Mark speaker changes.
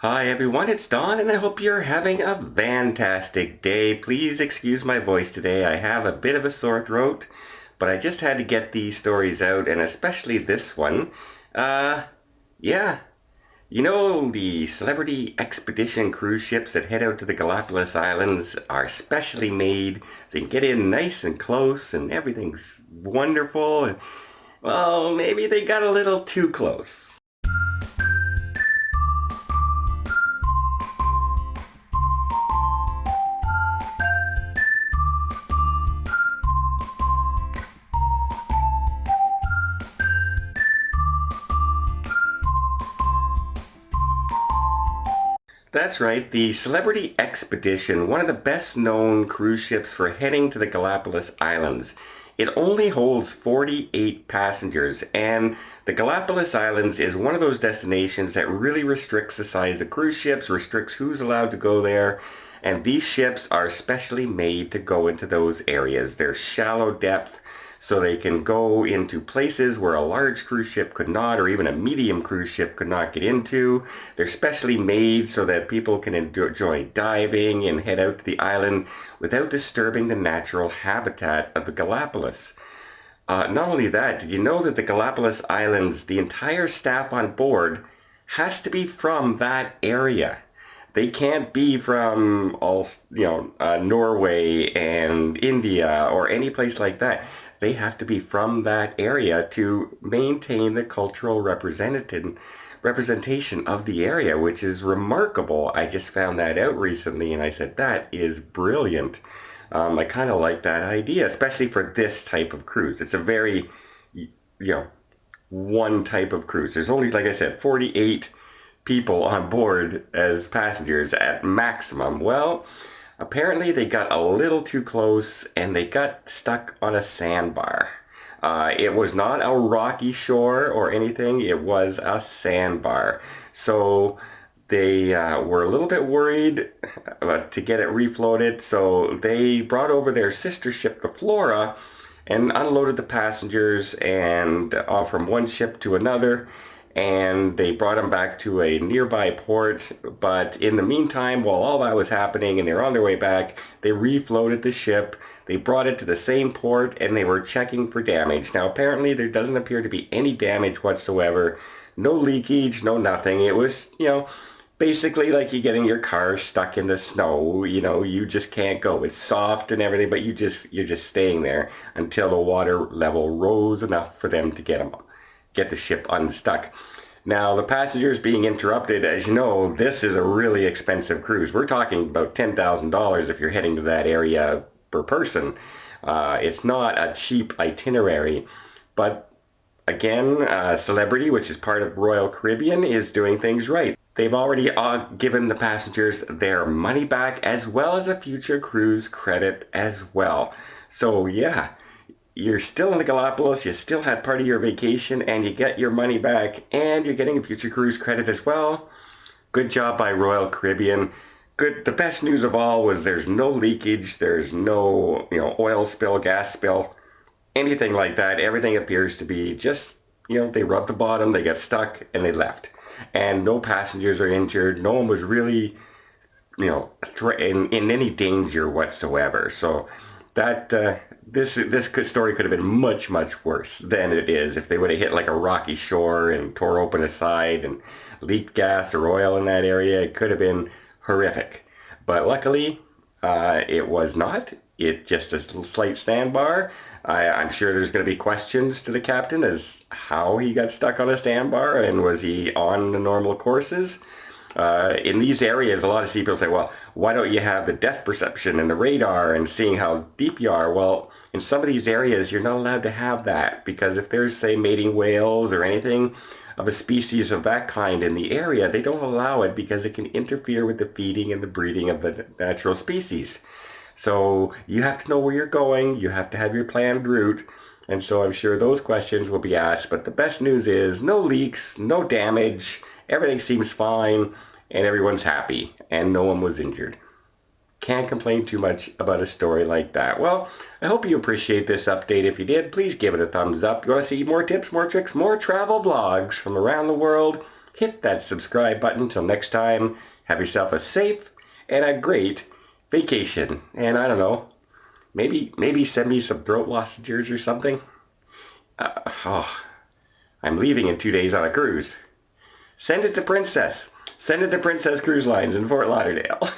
Speaker 1: Hi everyone, it's Don and I hope you're having a fantastic day. Please excuse my voice today. I have a bit of a sore throat, but I just had to get these stories out, and especially this one. Uh, yeah, the Celebrity Expedition cruise ships that head out to the Galapagos Islands are specially made so you can get in nice and close and everything's wonderful. And, well, maybe they got a little too close. That's right, the Celebrity Xpedition, one of the best known cruise ships for heading to the Galapagos Islands. It only holds 48 passengers, and the Galapagos Islands is one of those destinations that really restricts the size of cruise ships, restricts who's allowed to go there, and these ships are specially made to go into those areas. They're shallow depth, so they can go into places where a large cruise ship could not, or even a medium cruise ship could not get into. They're specially made so that people can enjoy diving and head out to the island without disturbing the natural habitat of the Galapagos. Not only that, did you know that the Galapagos Islands, the entire staff on board has to be from that area? They can't be from Norway and India or any place like that. They have to be from that area to maintain the cultural representation of the area, which is remarkable. I just found that out recently and I said, that is brilliant. I kind of like that idea, especially for this type of cruise. It's a very, one type of cruise. There's only, like I said, 48 people on board as passengers at maximum. Well, apparently they got a little too close and they got stuck on a sandbar. It was not a rocky shore or anything, it was a sandbar. So they were a little bit worried to get it refloated, so they brought over their sister ship, the Flora, and unloaded the passengers and from one ship to another, and they brought them back to a nearby port. But in the meantime, while all that was happening and they're on their way back, they refloated the ship, they brought it to the same port, and they were checking for damage. Now apparently there doesn't appear to be any damage whatsoever, no leakage, no nothing. It was, basically like you getting your car stuck in the snow. You just can't go. It's soft and everything, but you're just staying there until the water level rose enough for them to get the ship unstuck. Now, the passengers being interrupted, as you know, this is a really expensive cruise. We're talking about $10,000 if you're heading to that area per person. It's not a cheap itinerary, but again, Celebrity, which is part of Royal Caribbean, is doing things right. They've already given the passengers their money back, as well as a future cruise credit as well. So yeah, you're still in the Galapagos, you still had part of your vacation, and you get your money back, and you're getting a future cruise credit as well. Good job by Royal Caribbean. Good. The best news of all was there's no leakage, there's no, oil spill, gas spill, anything like that. Everything appears to be just, they rubbed the bottom, they got stuck, and they left. And no passengers are injured. No one was really, in any danger whatsoever. So that this story could have been much, much worse than it is. If they would have hit like a rocky shore and tore open a side and leaked gas or oil in that area, it could have been horrific. But luckily, it was not. It just a slight sandbar. I'm sure there's going to be questions to the captain as how he got stuck on a sandbar and was he on the normal courses. In these areas, a lot of people say, well, why don't you have the depth perception and the radar and seeing how deep you are? Well, in some of these areas, you're not allowed to have that because if there's, say, mating whales or anything of a species of that kind in the area, they don't allow it because it can interfere with the feeding and the breeding of the natural species. So you have to know where you're going, you have to have your planned route, and so I'm sure those questions will be asked. But the best news is no leaks, no damage, everything seems fine, and everyone's happy, and no one was injured. Can't complain too much about a story like that. Well, I hope you appreciate this update. If you did, please give it a thumbs up. You want to see more tips, more tricks, more travel vlogs from around the world? hit that subscribe button. Till next time, have yourself a safe and a great vacation. And I don't know, maybe send me some throat lozenges or something. I'm leaving in 2 days on a cruise. Send it to Princess. Send it to Princess Cruise Lines in Fort Lauderdale.